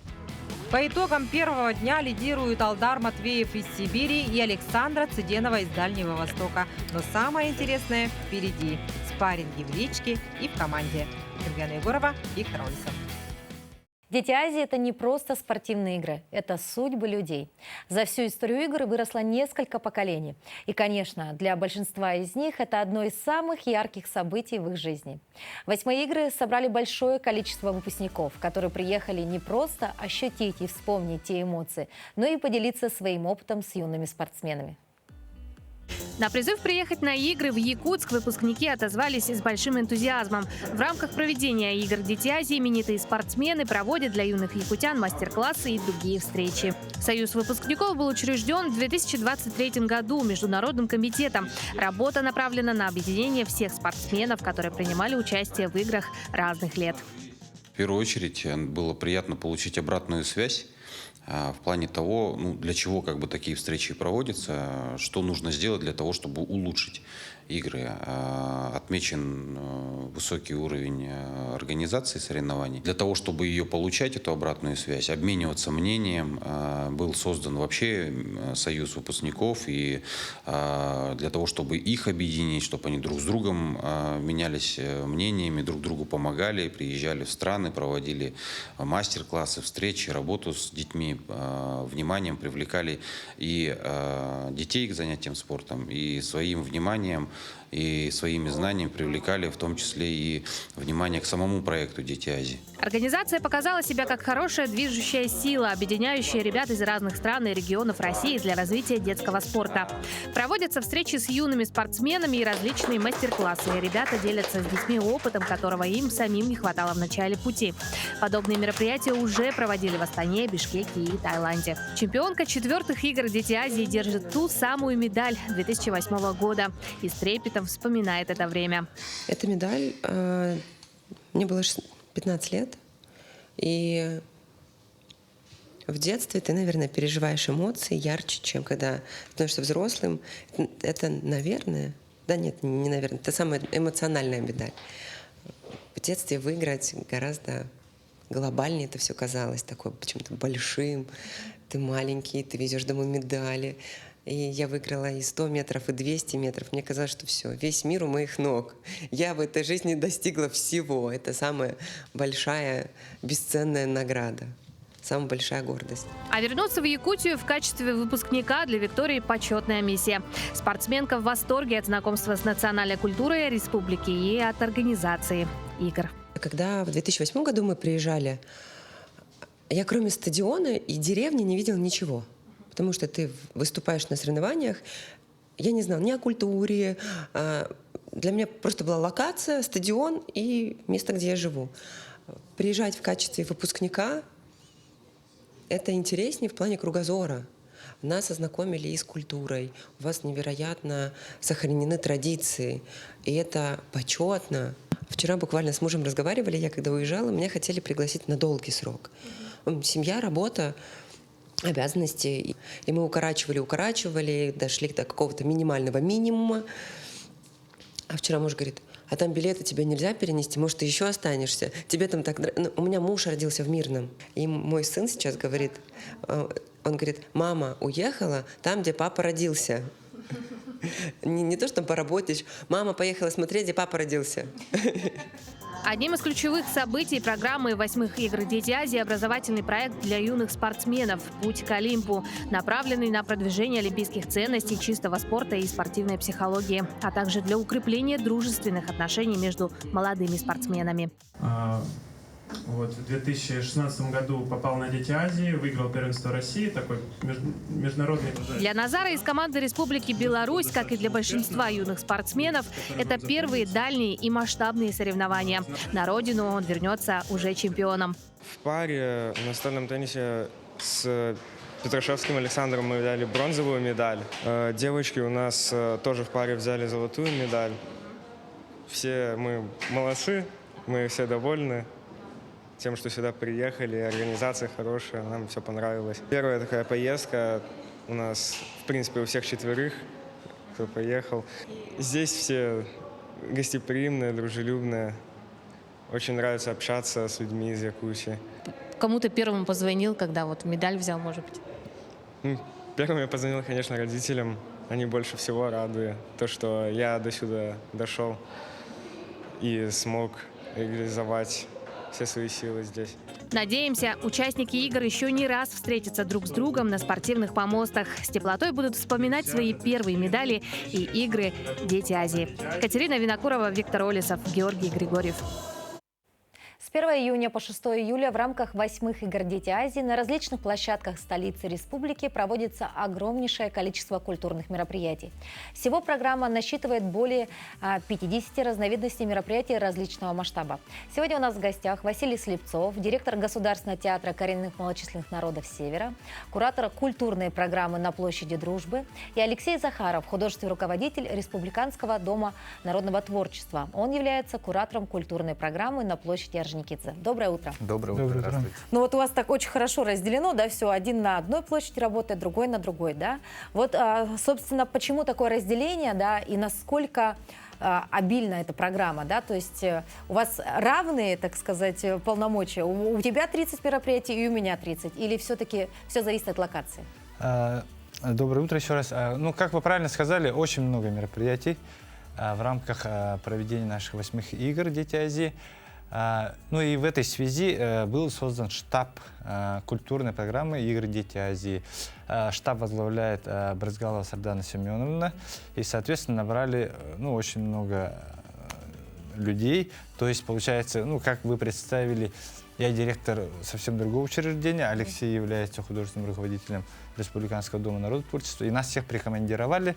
По итогам первого дня лидируют Алдар Матвеев из Сибири и Александра Цыденова из Дальнего Востока. Но самое интересное впереди. Спарринги в личке и в команде. Евгения Егорова, Виктор Олесов. Дети Азии – это не просто спортивные игры, это судьбы людей. За всю историю игр выросло несколько поколений. И, конечно, для большинства из них это одно из самых ярких событий в их жизни. 8-е игры собрали большое количество выпускников, которые приехали не просто ощутить и вспомнить те эмоции, но и поделиться своим опытом с юными спортсменами. На призыв приехать на игры в Якутск выпускники отозвались с большим энтузиазмом. В рамках проведения игр «Дети Азии» именитые спортсмены проводят для юных якутян мастер-классы и другие встречи. Союз выпускников был учрежден в 2023 году Международным комитетом. Работа направлена на объединение всех спортсменов, которые принимали участие в играх разных лет. В первую очередь было приятно получить обратную связь в плане того, для чего такие встречи проводятся, что нужно сделать для того, чтобы улучшить игры. Отмечен высокий уровень организации соревнований. Для того, чтобы ее получать, эту обратную связь, обмениваться мнением, был создан вообще союз выпускников. И для того, чтобы их объединить, чтобы они друг с другом менялись мнениями, друг другу помогали, приезжали в страны, проводили мастер-классы, встречи, работу с детьми, вниманием привлекали и детей к занятиям спортом, и своим вниманием и своими знаниями привлекали в том числе и внимание к самому проекту «Дети Азии». Организация показала себя как хорошая движущая сила, объединяющая ребят из разных стран и регионов России для развития детского спорта. Проводятся встречи с юными спортсменами и различные мастер-классы. Ребята делятся с детьми опытом, которого им самим не хватало в начале пути. Подобные мероприятия уже проводили в Астане, Бишкеке и Таиланде. Чемпионка 4-х игр «Дети Азии» держит ту самую медаль 2008 года и с трепетом вспоминает это время. Эта медаль, мне было 15 лет, и в детстве ты, наверное, переживаешь эмоции ярче, чем когда становишься взрослым. Это, наверное, да нет, не наверное, это самая эмоциональная медаль. В детстве выиграть гораздо глобальнее это все казалось, такое почему-то большим. Ты маленький, ты везешь домой медали. И я выиграла и 100 метров, и 200 метров. Мне казалось, что все, весь мир у моих ног. Я в этой жизни достигла всего. Это самая большая, бесценная награда. Самая большая гордость. А вернуться в Якутию в качестве выпускника для Виктории почетная миссия. Спортсменка в восторге от знакомства с национальной культурой республики и от организации игр. Когда в 2008 году мы приезжали, я кроме стадиона и деревни не видела ничего. Потому что ты выступаешь на соревнованиях, я не знала ни о культуре. Для меня просто была локация, стадион и место, где я живу. Приезжать в качестве выпускника — это интереснее в плане кругозора. Нас ознакомили и с культурой. У вас невероятно сохранены традиции. И это почетно. Вчера буквально с мужем разговаривали, я когда уезжала, меня хотели пригласить на долгий срок. Семья, работа, обязанности. И мы укорачивали, дошли до какого-то минимального минимума. А вчера муж говорит: а там билеты тебе нельзя перенести, может, ты еще останешься? Тебе там так... У меня муж родился в Мирном. И мой сын сейчас говорит, он говорит: мама уехала там, где папа родился. Не то, что по работе. Мама поехала смотреть, где папа родился. Одним из ключевых событий программы 8-х игр «Дети Азии» образовательный проект для юных спортсменов «Путь к Олимпу», направленный на продвижение олимпийских ценностей, чистого спорта и спортивной психологии, а также для укрепления дружественных отношений между молодыми спортсменами. Вот, в 2016 году попал на «Дети Азии», выиграл первенство России, такой международный. Для Назара из команды Республики Беларусь, как и для большинства юных спортсменов, это первые дальние и масштабные соревнования. На родину он вернется уже чемпионом. В паре в настольном теннисе с Петрашевским Александром мы взяли бронзовую медаль. Девочки у нас тоже в паре взяли золотую медаль. Все мы молодцы, мы все довольны тем, что сюда приехали, организация хорошая, нам все понравилось. Первая такая поездка у нас, в принципе, у всех 4, кто поехал. Здесь все гостеприимные, дружелюбные. Очень нравится общаться с людьми из Якутии. Кому ты первым позвонил, когда вот медаль взял, может быть? Первым я позвонил, конечно, родителям. Они больше всего рады, то, что я до сюда дошел и смог реализовать все свои силы здесь. Надеемся, участники игр еще не раз встретятся друг с другом на спортивных помостах. С теплотой будут вспоминать свои первые медали и игры «Дети Азии». Катерина Винокурова, Виктор Олесов, Георгий Григорьев. С 1 июня по 6 июля в рамках 8-х игр «Дети Азии» на различных площадках столицы республики проводится огромнейшее количество культурных мероприятий. Всего программа насчитывает более 50 разновидностей мероприятий различного масштаба. Сегодня у нас в гостях Василий Слепцов, директор Государственного театра коренных малочисленных народов Севера, куратор культурной программы «На площади Дружбы», и Алексей Захаров, художественный руководитель Республиканского дома народного творчества. Он является куратором культурной программы «На площади Орджоникидзе». Доброе утро. Доброе утро. Здравствуйте. Ну вот у вас так очень хорошо разделено, да, все, один на одной площади работает, другой на другой, да. Вот, собственно, почему такое разделение, да, и насколько обильна эта программа, да, то есть у вас равные, так сказать, полномочия, у тебя 30 мероприятий и у меня 30, или все-таки все зависит от локации? Доброе утро еще раз. Ну, как вы правильно сказали, очень много мероприятий в рамках проведения наших 8-х игр «Дети Азии». Ну и в этой связи был создан штаб культурной программы «Игры Дети Азии». Штаб возглавляет Брызгалова Сардана Семеновна. И, соответственно, набрали очень много людей. То есть, получается, как вы представили, я директор совсем другого учреждения, Алексей является художественным руководителем Республиканского дома народного творчества. И нас всех прикомандировали,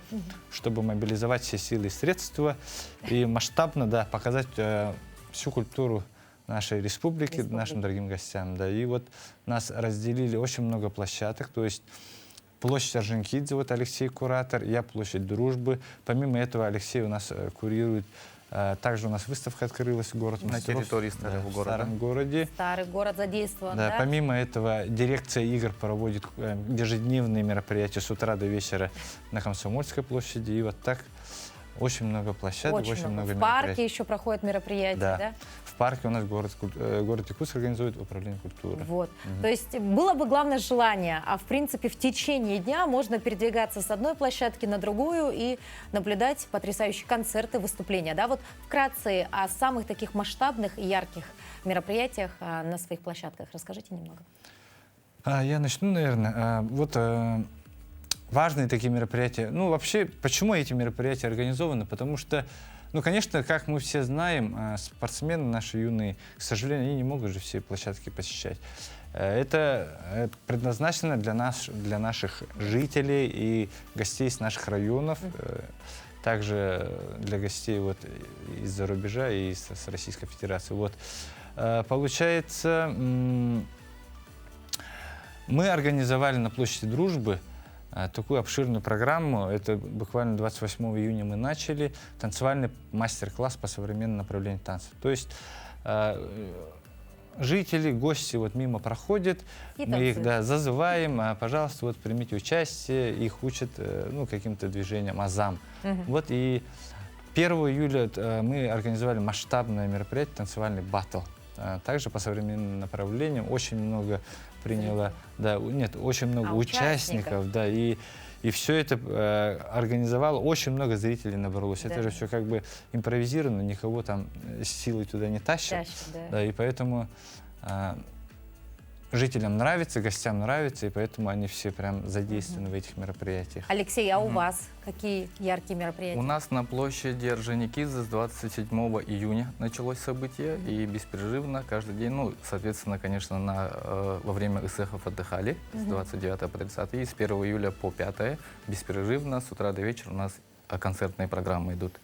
чтобы мобилизовать все силы и средства и масштабно показать всю культуру нашей республики нашим дорогим гостям. Да. И вот нас разделили очень много площадок, то есть площадь Орджоникидзе, вот Алексей куратор, я площадь Дружбы. Помимо этого Алексей у нас курирует. Также у нас выставка открылась, город на территории старого города. В старом городе. Старый город задействован, да? Помимо этого, дирекция игр проводит ежедневные мероприятия с утра до вечера на Комсомольской площади. И вот так очень много площадок, очень много мероприятий. В парке еще проходят мероприятия, да? В парке у нас город Якутск организует управление культуры. Вот. То есть было бы главное желание, а в принципе в течение дня можно передвигаться с одной площадки на другую и наблюдать потрясающие концерты, выступления. Да? Вот вкратце о самых таких масштабных и ярких мероприятиях на своих площадках. Расскажите немного. Я начну, наверное. Важные такие мероприятия. Вообще, почему эти мероприятия организованы? Потому что, конечно, как мы все знаем, спортсмены наши юные, к сожалению, они не могут же все площадки посещать. Это предназначено для наших жителей и гостей из наших районов, также для гостей из-за рубежа и с Российской Федерации. Получается, мы организовали на площади Дружбы такую обширную программу. Это буквально 28 июня мы начали. Танцевальный мастер-класс по современному направлению танца. То есть жители, гости мимо проходят, мы их зазываем, пожалуйста, примите участие, их учат каким-то движениям, азам. И 1 июля мы организовали масштабное мероприятие, танцевальный баттл. Также по современным направлениям очень много приняло, очень много участников, и все это организовало, очень много зрителей набралось. Это же все как бы импровизировано, никого там силой туда не тащат. И поэтому жителям нравится, гостям нравится, и поэтому они все прям задействованы в этих мероприятиях. Алексей, а у вас какие яркие мероприятия? У нас на площади Орджоникидзе с 27 июня началось событие, и беспрерывно каждый день, соответственно, конечно, во время ИСЭХов отдыхали с 29 по 30, и с 1 июля по 5 беспрерывно с утра до вечера у нас концертные программы идут.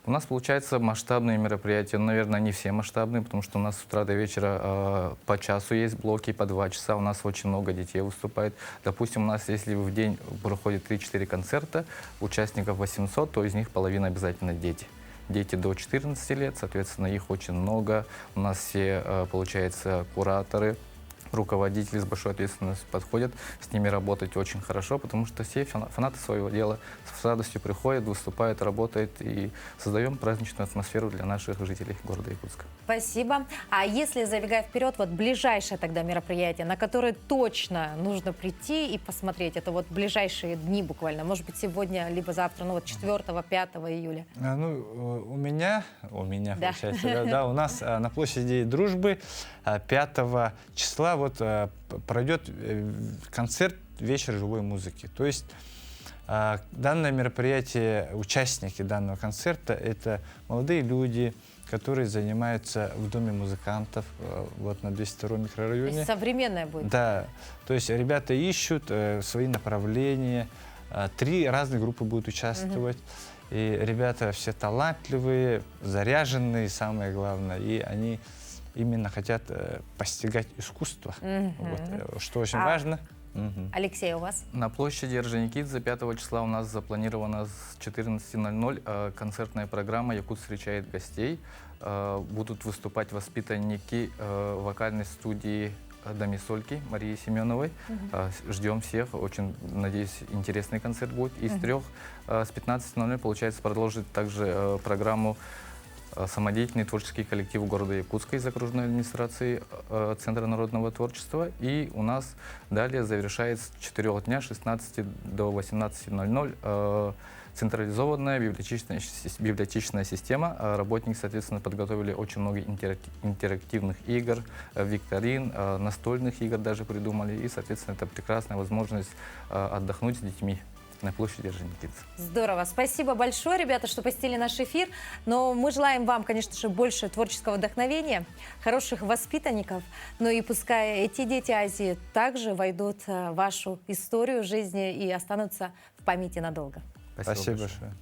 У нас, получается, масштабные мероприятия. Наверное, не все масштабные, потому что у нас с утра до вечера по часу есть блоки, по 2 часа. У нас очень много детей выступает. Допустим, у нас, если в день проходит 3-4 концерта, участников 800, то из них половина обязательно дети. Дети до 14 лет, соответственно, их очень много. У нас все, получается, кураторы, руководители с большой ответственностью подходят, с ними работать очень хорошо, потому что все фанаты своего дела с радостью приходят, выступают, работают, и создаем праздничную атмосферу для наших жителей города Якутска. Спасибо. А если, забегая вперед, ближайшее тогда мероприятие, на которое точно нужно прийти и посмотреть, это ближайшие дни буквально, может быть, сегодня, либо завтра, 4-5 июля? У меня получается, у нас на площади Дружбы 5 числа пройдет концерт «Вечер живой музыки». То есть данное мероприятие, участники данного концерта — это молодые люди, которые занимаются в Доме музыкантов на 202 микрорайоне. То есть современное будет? Да. То есть ребята ищут свои направления. 3 разные группы будут участвовать. И ребята все талантливые, заряженные, самое главное. И они именно хотят постигать искусство, что очень важно. Алексей, у вас? На площади Орджоникидзе 5 числа у нас запланирована с 14:00 концертная программа «Якут встречает гостей». Будут выступать воспитанники вокальной студии Домисольки Марии Семеновой. Ждем всех. Очень, надеюсь, интересный концерт будет. Из 3 с 15:00, получается, продолжит также программу самодеятельный творческий коллектив города Якутска из окружной администрации Центра народного творчества. И у нас далее завершает с 4 дня, 16 до 18:00, централизованная библиотечная система. Работники, соответственно, подготовили очень много интерактивных игр, викторин, настольных игр даже придумали. И, соответственно, это прекрасная возможность отдохнуть с детьми на площади Орджоникидзе. Здорово. Спасибо большое, ребята, что посетили наш эфир. Но мы желаем вам, конечно же, больше творческого вдохновения, хороших воспитанников. Ну и пускай эти дети Азии также войдут в вашу историю жизни и останутся в памяти надолго. Спасибо большое.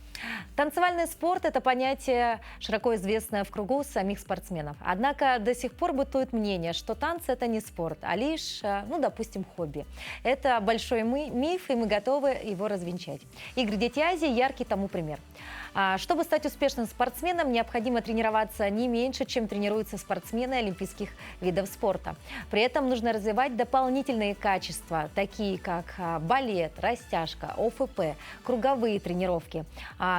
Танцевальный спорт – это понятие, широко известное в кругу самих спортсменов. Однако до сих пор бытует мнение, что танцы – это не спорт, а лишь, ну, допустим, хобби. Это большой миф, и мы готовы его развенчать. Игры «Дети Азии» – яркий тому пример. Чтобы стать успешным спортсменом, необходимо тренироваться не меньше, чем тренируются спортсмены олимпийских видов спорта. При этом нужно развивать дополнительные качества, такие как балет, растяжка, ОФП, круговые тренировки.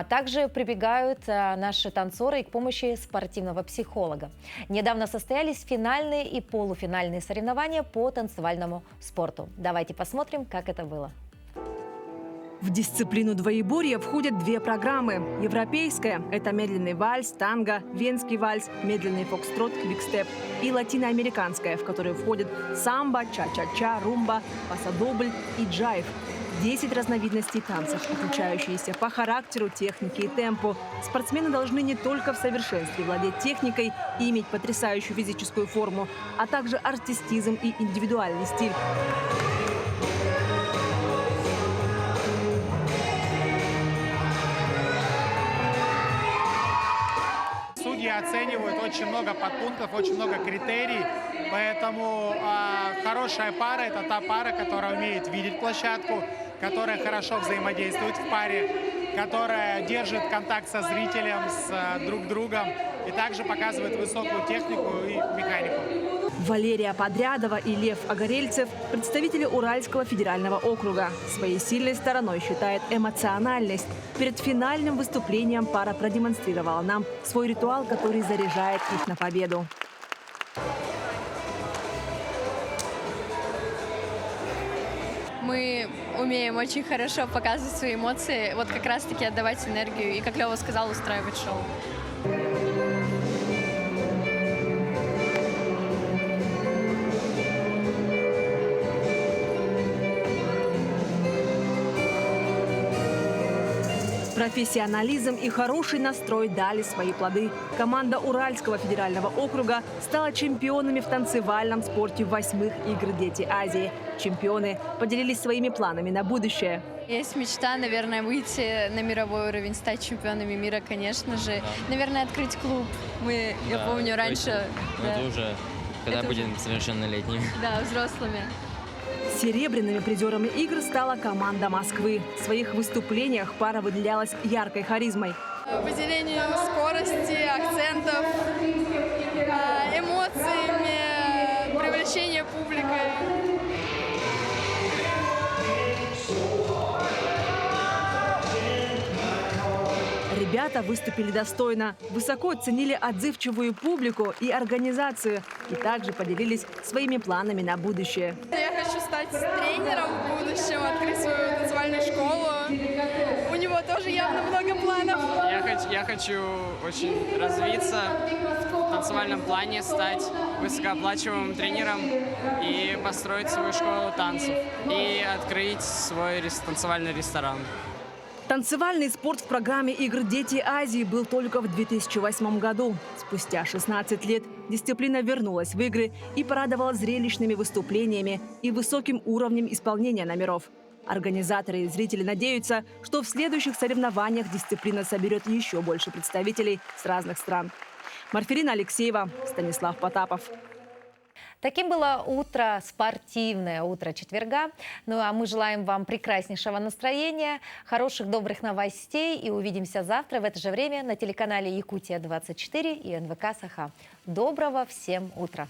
Также прибегают наши танцоры и к помощи спортивного психолога. Недавно состоялись финальные и полуфинальные соревнования по танцевальному спорту. Давайте посмотрим, как это было. В дисциплину двоеборья входят две программы. Европейская – это медленный вальс, танго, венский вальс, медленный фокстрот, квикстеп. И латиноамериканская, в которую входят самбо, ча-ча-ча, румба, пасадобль и джайв. 10 разновидностей танцев, отличающиеся по характеру, технике и темпу. Спортсмены должны не только в совершенстве владеть техникой и иметь потрясающую физическую форму, а также артистизм и индивидуальный стиль. Судьи оценивают очень много подпунктов, очень много критерий, поэтому хорошая пара – это та пара, которая умеет видеть площадку, которая хорошо взаимодействует в паре, которая держит контакт со зрителем, с друг другом и также показывает высокую технику и механику. Валерия Подрядова и Лев Огорельцев – представители Уральского федерального округа. Своей сильной стороной считает эмоциональность. Перед финальным выступлением пара продемонстрировала нам свой ритуал, который заряжает их на победу. Мы умеем очень хорошо показывать свои эмоции, вот как раз-таки отдавать энергию и, как Лёва сказал, устраивать шоу. Профессионализм и хороший настрой дали свои плоды. Команда Уральского федерального округа стала чемпионами в танцевальном спорте 8-х игр «Дети Азии». Чемпионы поделились своими планами на будущее. Есть мечта, наверное, выйти на мировой уровень, стать чемпионами мира, конечно же. Наверное, открыть клуб. Я помню, раньше... Это уже, когда будем совершеннолетними. Да, взрослыми. Серебряными призерами игр стала команда Москвы. В своих выступлениях пара выделялась яркой харизмой. Выделением скорости, акцентов, эмоциями, привлечением публикой. Ребята выступили достойно, высоко оценили отзывчивую публику и организацию и также поделились своими планами на будущее. Я хочу стать тренером в будущем, открыть свою танцевальную школу. У него тоже явно много планов. Я хочу очень развиться в танцевальном плане, стать высокооплачиваемым тренером и построить свою школу танцев и открыть свой танцевальный ресторан. Танцевальный спорт в программе игр «Дети Азии» был только в 2008 году. Спустя 16 лет дисциплина вернулась в игры и порадовала зрелищными выступлениями и высоким уровнем исполнения номеров. Организаторы и зрители надеются, что в следующих соревнованиях дисциплина соберет еще больше представителей с разных стран. Марферина Алексеева, Станислав Потапов. Таким было утро, спортивное утро четверга. Ну а мы желаем вам прекраснейшего настроения, хороших, добрых новостей. И увидимся завтра в это же время на телеканале Якутия-24 и НВК Саха. Доброго всем утра!